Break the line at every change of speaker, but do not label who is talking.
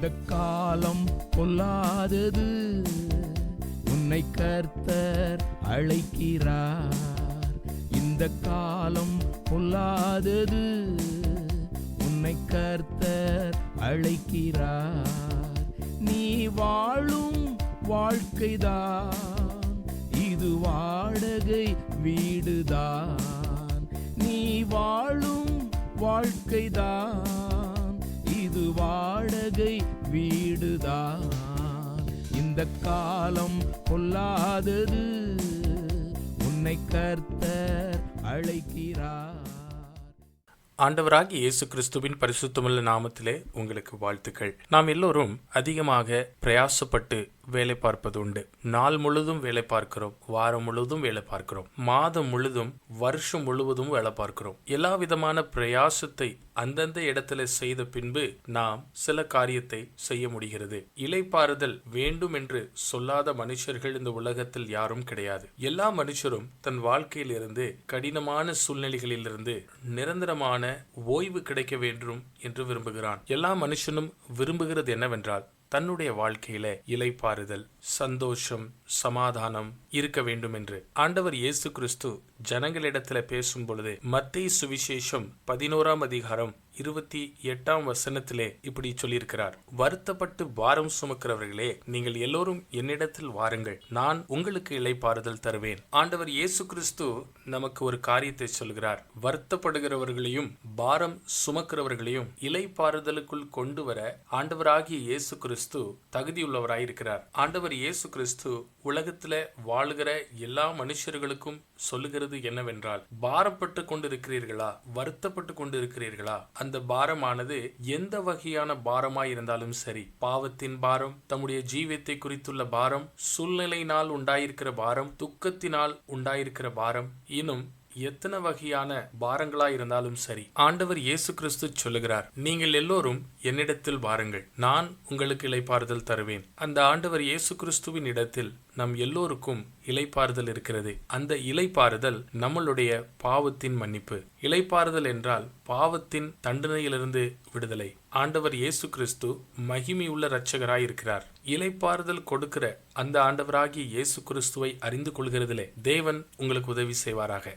இந்த காலம் பொல்லாதது, உன்னை கர்த்தர் அழைக்கிறார். இந்த காலம் பொல்லாதது, உன்னை கர்த்தர் அழைக்கிறார். நீ வாழும் வாழ்க்கைதான் இது வாடகை வீடுதான். நீ வாழும் வாழ்க்கைதான் இது வாடகை வீடுதான். இந்த காலம் பொல்லாதது, உன்னை கர்த்தர் அழைக்கிறார்.
ஆண்டவராகிய இயேசு கிறிஸ்துவின் பரிசுத்தமுள்ள நாமத்திலே உங்களுக்கு வாழ்த்துக்கள். நாம் எல்லோரும் அதிகமாக பிரயாசப்பட்டு வேலை பார்ப்பது உண்டு. நாள் முழுதும் வேலை பார்க்கிறோம், வாரம் முழுவதும் வேலை பார்க்கிறோம், மாதம் முழுதும், வருஷம் முழுவதும் வேலை பார்க்கிறோம். எல்லா விதமான பிரயாசத்தை அந்தந்த இடத்துல செய்த பின்பு நாம் சில காரியத்தை செய்ய முடிகிறது. இளைப்பாறுதல் வேண்டும் என்று சொல்லாத மனுஷர்கள் இந்த உலகத்தில் யாரும் கிடையாது. எல்லா மனுஷரும் தன் வாழ்க்கையில் இருந்து, கடினமான சூழ்நிலைகளில் இருந்து நிரந்தரமான ஓய்வு கிடைக்க வேண்டும் என்று விரும்புகிறான். எல்லா மனுஷனும் விரும்புகிறது என்னவென்றால் தன்னுடைய வாழ்க்கையில இளைப்பாறுதல், சந்தோஷம், சமாதானம் இருக்க வேண்டும் என்று. ஆண்டவர் இயேசு கிறிஸ்து ஜனங்களிடத்துல பேசும் பொழுது மத்தேயு சுவிசேஷம் 11ஆம் அதிகாரம் 28ஆம் வசனத்திலே இப்படி சொல்லியிருக்கிறார். வருத்தப்பட்டு பாரம் சுமக்கிறவர்களே, நீங்கள் எல்லோரும் என்னிடத்தில் வாருங்கள், நான் உங்களுக்கு இளைப்பாறுதல் தருவேன். ஆண்டவர் இயேசு கிறிஸ்து நமக்கு ஒரு காரியத்தை சொல்கிறார். வருத்தப்படுகிறவர்களையும் பாரம் சுமக்கிறவர்களையும் இளைப்பாறுதலுக்குள் கொண்டு வர ஆண்டவராகிய இயேசு கிறிஸ்து தகுதியுள்ளவராயிருக்கிறார். ஆண்டவர் இயேசு கிறிஸ்து உலகத்துல வாழுகிற எல்லா மனுஷர்களுக்கும் சொல்லுகிறது என்னவென்றால், பாரப்பட்டு கொண்டிருக்கிறீர்களா, வருத்தப்பட்டு கொண்டிருக்கிறீர்களா? அந்த பாரமானது எந்த வகையான பாரமாய் இருந்தாலும் சரி, பாவத்தின் பாரம், தம்முடைய ஜீவியத்தை குறித்துள்ள பாரம், சூழ்நிலையினால் உண்டாயிருக்கிற பாரம், துக்கத்தினால் உண்டாயிருக்கிற பாரம், இன்னும் எத்தனை வகையான பாரங்களா இருந்தாலும் சரி, ஆண்டவர் இயேசு கிறிஸ்து சொல்லுகிறார், நீங்கள் எல்லோரும் என்னிடத்தில் வாருங்கள், நான் உங்களுக்கு இளைப்பாறுதல் தருவேன். அந்த ஆண்டவர் இயேசு கிறிஸ்துவின் இடத்தில் நம் எல்லோருக்கும் இளைப்பாறுதல் இருக்கிறது. அந்த இளைப்பாறுதல் நம்மளுடைய பாவத்தின் மன்னிப்பு. இளைப்பாறுதல் என்றால் பாவத்தின் தண்டனையிலிருந்து விடுதலை. ஆண்டவர் இயேசு கிறிஸ்து மகிமையுள்ள இரட்சகராய் இருக்கிறார். இளைப்பாறுதல் கொடுக்கிற அந்த ஆண்டவராகிய இயேசு கிறிஸ்துவை அறிந்து கொள்கிறதிலே தேவன் உங்களுக்கு உதவி செய்வாராக.